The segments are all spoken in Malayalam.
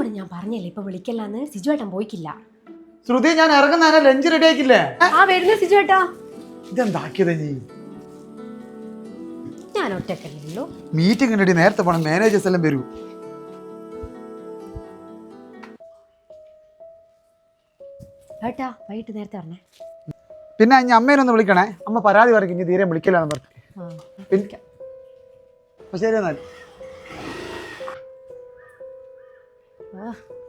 സിജുവോട് ഞാൻ പറഞ്ഞല്ലേ ഇപ്പൊ വിളിക്കല്ലാന്ന്. സിജു ഏട്ടൻ പോയിക്കില്ല. ശ്രുതി ഞാൻ ഇറങ്ങുന്ന ലഞ്ച് റെഡി ആക്കില്ലേ? ആ വരുന്ന സിജു ഏട്ടാ. ഇതെന്താക്കിയത് നീ? ഞാൻ ഒറ്റക്കല്ലേ ഉള്ളൂ. മീറ്റിംഗ് റെഡി, നേരത്തെ പോണം, മാനേജേഴ്സ് എല്ലാം വരൂ. ഏട്ടാ വൈകിട്ട് നേരത്തെ പറഞ്ഞേ. പിന്നെ ഇനി അമ്മേനൊന്ന് വിളിക്കണേ, അമ്മ പരാതി പറയും ഇനി തീരെ വിളിക്കലാന്ന് പറഞ്ഞു. പിന്നെ അപ്പൊ ശരി എന്നാൽ.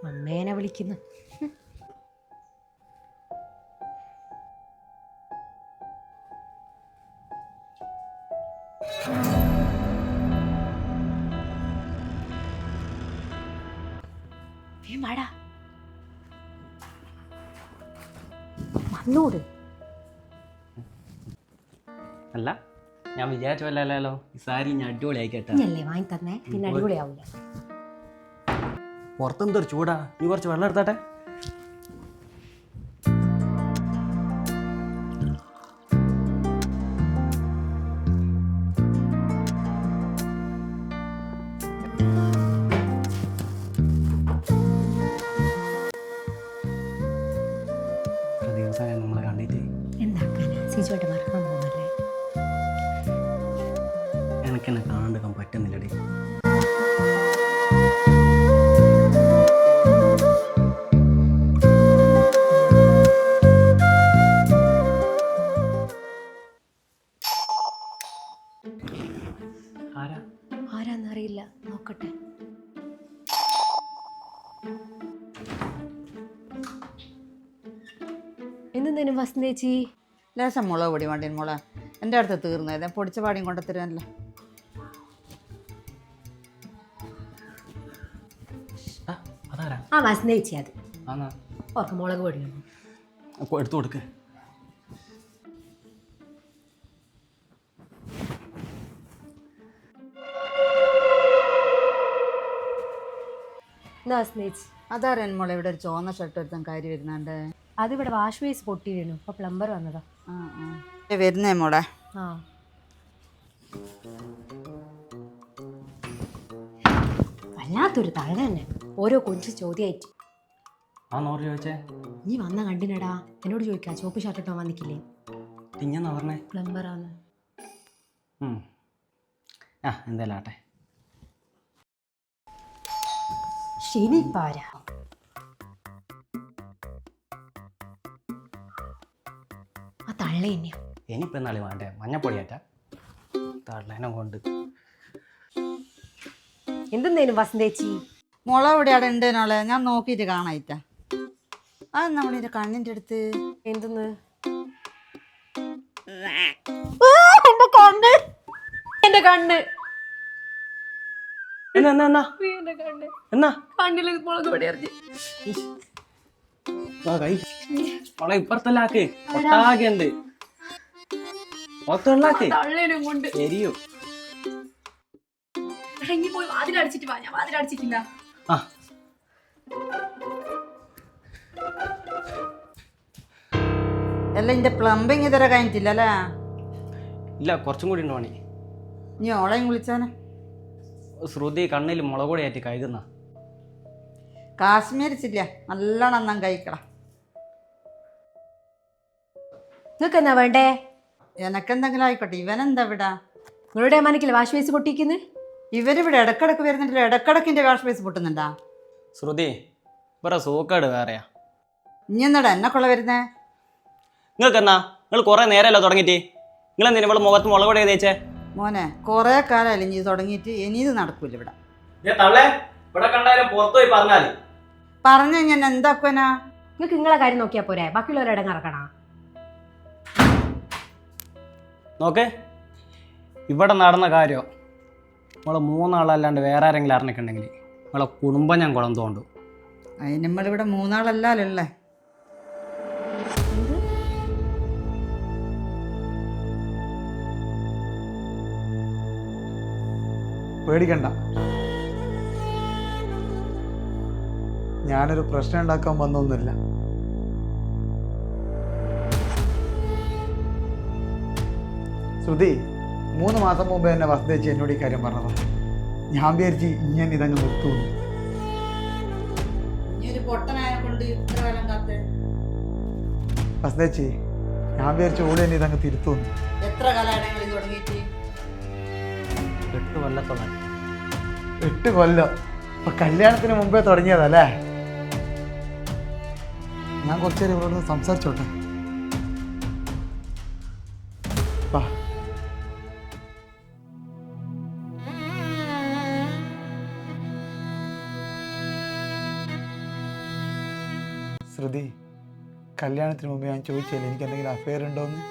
അമ്മേനെ വിളിക്കുന്നു. വന്നൂട്. അല്ല ഞാൻ വിചാരിച്ചല്ലോ ഈ സാരി ഞാൻ അടിപൊളിയായി കേട്ടാ. അല്ലേ വാങ്ങി തന്നെ, പിന്നെ അടിപൊളിയാവൂല. പുറത്തെന്തൊരു ചൂടാ, നീ കുറച്ച് വെള്ളം എടുത്താട്ടെ. ദിവസം നമ്മളെ കണ്ടിട്ട് എന്താക്കാനാ, സിജുവായിട്ട് മറക്കാൻ പോകുന്നല്ലേ. എനക്കെന്നെ കാണാണ്ടിരിക്കാൻ പറ്റുന്നില്ലടി. ആരാന്നറിയില്ല, നോക്കട്ടെ. എന്തെന്തേനും വസന്തേച്ചി? ലേശം മുളക് പൊടി വേണ്ടി മുള എൻ്റെ അടുത്ത് തീർന്നത് പൊടിച്ച പാടിയും കൊണ്ടു തരുമല്ലോ. ആ വസന്തേച്ചി അത് ആന്നാ ഓർക്ക് മുളക് പൊടി എടുത്തു കൊടുക്ക്. എന്താ വസന്തേച്ചി? അതാരൻ മുള ഇവിടെ ഒരു ചുവന്ന ഷർട്ട് ഒരുത്തൻ കയറി വരുന്നുണ്ട്. അതിവിടെ വാഷ് ബേസ് പൊട്ടി വീണു, ഇപ്പൊ പ്ലംബർ വന്നതാ. വരുന്നേ മോളെ. ആ വല്ലാത്തൊരു തള്ള തന്നെ, ഓരോ കൊഞ്ച് ചോദ്യമായിട്ട്. ആ നോറ് ചോദിച്ചേ. നീ വന്ന കണ്ടിനടാ, എന്നോട് ചോദിക്കാ ചോപ്പ് ഷർട്ട് ഇട്ടോ വന്നിക്കില്ലേ? ഇങ്ങനെ പറഞ്ഞേ പ്ലംബറാന്ന്. ആ എന്തായാലും ആട്ടെ. ശനിപ്പാര ആ തള്ള തന്നെയാ. ഇനിയിപ്പോൾ എന്നാളി വേണ്ടേ മഞ്ഞപ്പൊടിയാറ്റാ തള്ളേനെ കൊണ്ട്. എന്തെന്തേനും വസന്തേച്ചി? മുള ഇവിടെ അവിടെ ഉണ്ടേനോളെ, ഞാൻ നോക്കിയിട്ട് കാണായിട്ടാ. അത് നമ്മളിൻ്റെ കണ്ണിൻ്റെ അടുത്ത് എന്തെന്ന്? എന്റെ കണ്ണ് എന്നാ കണ്ണില് മുളക് പൊടി എറിഞ്ഞ്. മോളെ ഇപ്പുറത്തല്ല ആക്ക്, ഒട്ടാകെ ഉണ്ട് മൊത്തമുള്ളാക്ക് തള്ളേനും കൊണ്ട് എരിയോ. പോയി വാതിലടിച്ചിട്ട് വാ, ഞാൻ വാതിലടിച്ചിട്ടില്ല. ആ അല്ല എൻ്റെ പ്ലംബിങ് ഇതുവരെ കഴിഞ്ഞിട്ടില്ലല്ലേ? ഇല്ല, കുറച്ചും കൂടി ഉണ്ട് പണി. നീ ഓളെയും വിളിച്ചാനെ. ശ്രുതി കണ്ണിൽ മുളക് പൊടിയായിട്ട് കഴുകുന്ന. കാശ്മീരിച്ചില്ല, നല്ലോണം അന്നം കഴിക്കണം. നിങ്ങൾക്ക് എന്നാ വേണ്ടേ? എനക്കെന്തെങ്കിലും ആയിക്കോട്ടെ. ഇവനെന്താ ഇവിടെ? നിങ്ങളുടെ മനക്കില്ല വാഷ് ബേസ് പൊട്ടിക്കുന്നു. ഇവരിവിടെ ഇടക്കിടക്ക് വരുന്നുണ്ടല്ലോ, ഇടക്കിടക്കിൻ്റെ കാഷ് പൈസ പൊട്ടുന്നുണ്ടാ? ശ്രുതി വേറെ സൂക്കേട് വേറെയാ. ഇനി എന്നാടാ എന്നെ കൊള്ള വരുന്നേ? നിങ്ങൾക്ക് എന്നാ, നിങ്ങൾ കുറെ നേരമല്ലോ തുടങ്ങിയിട്ട്. നിങ്ങൾ എന്തിനാ ഇവിടെ മുഖത്ത് മുളക് പൊടി തേച്ചേ? മോനെ കുറേ കാലമല്ല ഇനി തുടങ്ങിയിട്ട്, ഇനി ഇത് നടക്കൂല ഇവിടെ. പറഞ്ഞു കഴിഞ്ഞാൽ എന്താക്കുവനാ? നിങ്ങൾക്ക് നിങ്ങളെ കാര്യം നോക്കിയാ പോരെ, ബാക്കിയുള്ളവരെ ഇടങ്ങറക്കണ. നോക്ക്, ഇവിടെ നടന്ന കാര്യം നമ്മളെ മൂന്നാളല്ലാണ്ട് വേറെ ആരെങ്കിലും അറിഞ്ഞിട്ടുണ്ടെങ്കിൽ നമ്മളെ കുടുംബം ഞാൻ കുളം തോണ്ടു. അതിന് നമ്മളിവിടെ മൂന്നാളല്ലല്ലേ. പേടിക്കണ്ട, ഞാനൊരു പ്രശ്നം ഉണ്ടാക്കാൻ വന്നൊന്നുമില്ല. ശ്രുതി 3 മാസം മുമ്പ് എന്നെ വസന്തേച്ചി എന്നോട് ഈ കാര്യം പറഞ്ഞതാണ്. ഞാൻ വിചാരിച്ച് ഇങ്ങനെ ഇതങ്ങ് നിർത്തുന്നു. നീ ഒരു പൊട്ടനായ കൊണ്ട് ഇത്ര കാലം കാത്ത് വസന്തേച്ചി ഞാൻ വിചാരിച്ചു ഓടി തന്നെ ഇതങ്ങ് തിരുത്തുന്നു. എത്ര കാലമാണ് ഞങ്ങൾ ഇത് തുടങ്ങിയിട്ട്? 8 കൊല്ലത്തോളം. 8 കൊല്ലം. അപ്പൊ കല്യാണത്തിന് മുമ്പേ തുടങ്ങിയതല്ലേ? ഞാൻ കുറച്ചേരം ഇവരോട് സംസാരിച്ചോട്ടെ. വാ. ശ്രുതി, കല്യാണത്തിന് മുമ്പ് ഞാൻ ചോദിച്ചില്ല എനിക്ക് എന്തെങ്കിലും അഫെയർ ഉണ്ടോന്ന്.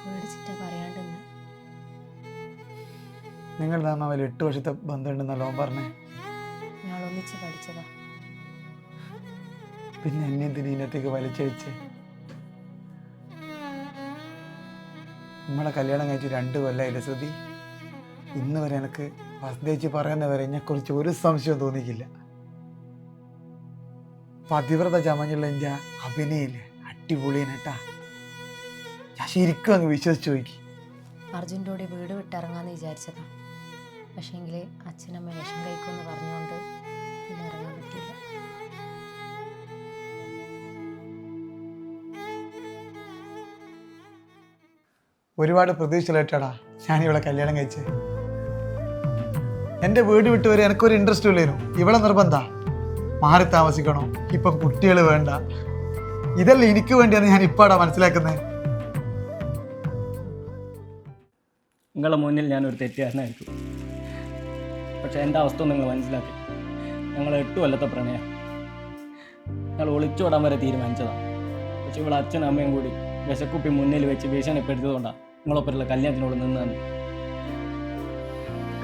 പേടിച്ചിട്ടാ പറയാണ്ടെന്ന്. നിങ്ങൾ തമ്മിൽ 8 വർഷത്തെ ബന്ധമുണ്ടെന്നല്ലോ പറഞ്ഞേ. ഞങ്ങൾ ഒന്നിച്ച് പഠിച്ചതാ. പിന്നെ എന്നെ എന്തിനു ഇതിനകത്തേക്ക് വലിച്ചഴിച്ച്? നമ്മളെ കല്യാണം കഴിച്ച് 2 കൊല്ലമായില്ലേ ശ്രുതി? ഇന്ന് വരെ എനിക്ക് വസന്തേച്ചി പറയുന്നവരെ എന്നെക്കുറിച്ച് ഒരു സംശയവും തോന്നിക്കില്ല. പതിവ്രത ചമഞ്ഞുള്ള എൻ്റെ അഭിനയില്ലേ അടിപൊളിയേട്ടാ. ഞാൻ ശരിക്കും അങ്ങ് വിശ്വസിച്ചു നോക്കി. അർജുൻ്റെ കൂടെ വീട് വിട്ടിറങ്ങാന്ന് വിചാരിച്ചതാ. പക്ഷേങ്കിൽ അച്ഛനമ്മ വിഷം കഴിക്കുമെന്ന് പറഞ്ഞുകൊണ്ട് ഇതിൽ ഇറങ്ങാൻ പറ്റില്ല. ഒരുപാട് പ്രതീക്ഷയിലേട്ടാടാ ഞാൻ ഇവളെ കല്യാണം കഴിച്ച്. എൻ്റെ വീട് വിട്ട് വരെ എനിക്കൊരു ഇൻട്രസ്റ്റ് ഇല്ലേനു. ഇവളെ നിർബന്ധ മാറി താമസിക്കണോ, ഇപ്പം കുട്ടികൾ വേണ്ട. ഇതല്ലേ എനിക്ക് വേണ്ടിയാണ് ഞാൻ ഇപ്പാടാ മനസ്സിലാക്കുന്നത്. നിങ്ങളുടെ മുന്നിൽ ഞാനൊരു തെറ്റുകാരനായിരിക്കും. പക്ഷെ എൻ്റെ അവസ്ഥ നിങ്ങൾ മനസ്സിലാക്കി. ഞങ്ങൾ 8 കൊല്ലത്തെ പ്രണയം ഞങ്ങൾ ഒളിച്ചോടാൻ വരെ തീരുമാനിച്ചതാണ്. പക്ഷെ ഇവിടെ അച്ഛനും അമ്മയും കൂടി വിശക്കുപ്പി മുന്നിൽ വെച്ച് ഭീഷണിപ്പെടുത്തിയതുകൊണ്ടാണ് നിങ്ങളൊപ്പമുള്ള കല്യാണത്തിനോട് നിന്നാണ്.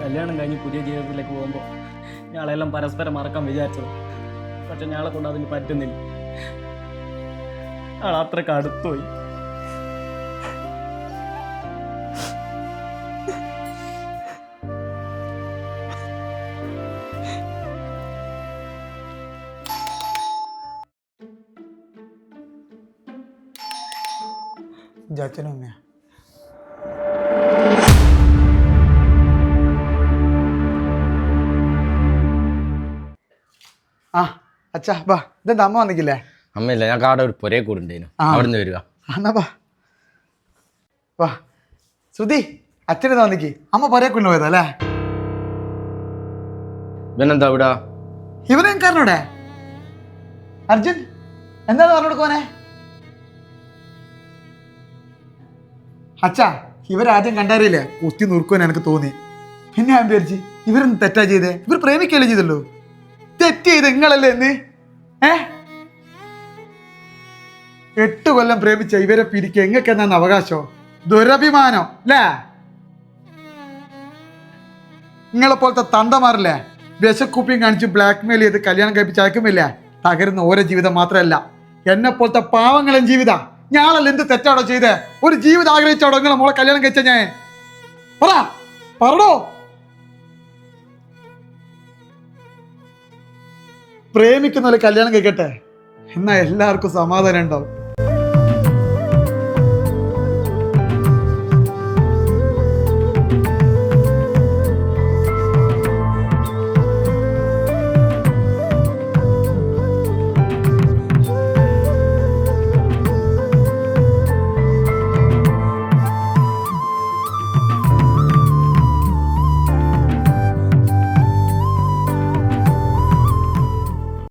കല്യാണം കഴിഞ്ഞ് പുതിയ ജീവിതത്തിലേക്ക് പോകുമ്പോൾ ഞങ്ങളെല്ലാം പരസ്പരം മറക്കാൻ വിചാരിച്ചത്. പക്ഷെ ഞങ്ങളെ കൊണ്ട് അതിന് പറ്റുന്നില്ല. ഞങ്ങൾ അത്രയ്ക്ക് അടുത്തുപോയി. അച്ഛനും അമ്മയാ? ആ അച്ഛാ ബാ. ഇതെന്താ അമ്മ വന്നിക്കില്ലേ? അമ്മയില്ല, ഞാൻ കാടെ ഒരു പൊരേ കൂടെ ഉണ്ടായിരുന്നു. അവിടെ നിന്ന് വരിക. എന്നാ ബാ വാ. ശ്രുതി, അച്ഛനെ വന്നിക്ക്. അമ്മ പൊരേ കൊണ്ടു പോയതല്ലേ? ഇവനെന്താ ഇവിടെ? ഇവനെ കാരണോടെ അർജുൻ എന്താണ് പറഞ്ഞു കൊടുക്കുവാനെ? അച്ഛാ, ഇവരാദ്യം കണ്ടറിയില്ലേ കുത്തി നുറുക്കുവാൻ എനിക്ക് തോന്നി. പിന്നെ ഞാൻ വിചാരിച്ച് ഇവരൊന്നും തെറ്റാ ചെയ്തേ. ഇവർ പ്രേമിക്കല്ലേ ചെയ്തല്ലോ. തെറ്റ് ചെയ്ത് നിങ്ങളല്ലേ എന്ന്? 8 കൊല്ലം പ്രേമിച്ച ഇവരെ പിരിക്കുക എങ്ങൾക്ക് എന്നാണ് അവകാശം? ദുരഭിമാനം അല്ലേ? നിങ്ങളെപ്പോലത്തെ തന്തമാറില്ലേ വിശക്കുപ്പിയും കാണിച്ച് ബ്ലാക്ക് മെയിൽ ചെയ്ത് കല്യാണം കഴിപ്പിച്ച് അയക്കുമില്ലേ? തകരുന്ന ഓരോ ജീവിതം മാത്രമല്ല എന്നെ പോലത്തെ പാവങ്ങളും ജീവിത. ഞാനല്ല എന്ത് തെറ്റാണോ ചെയ്തേ? ഒരു ജീവിതം ആഗ്രഹിച്ചാടോ നിങ്ങളെ മോളെ കല്യാണം കഴിച്ച? ഞാൻ പറടോ. പ്രേമിക്കുന്നവരെ കല്യാണം കഴിക്കട്ടെ, എന്നാ എല്ലാവർക്കും സമാധാനം ഉണ്ടാവും.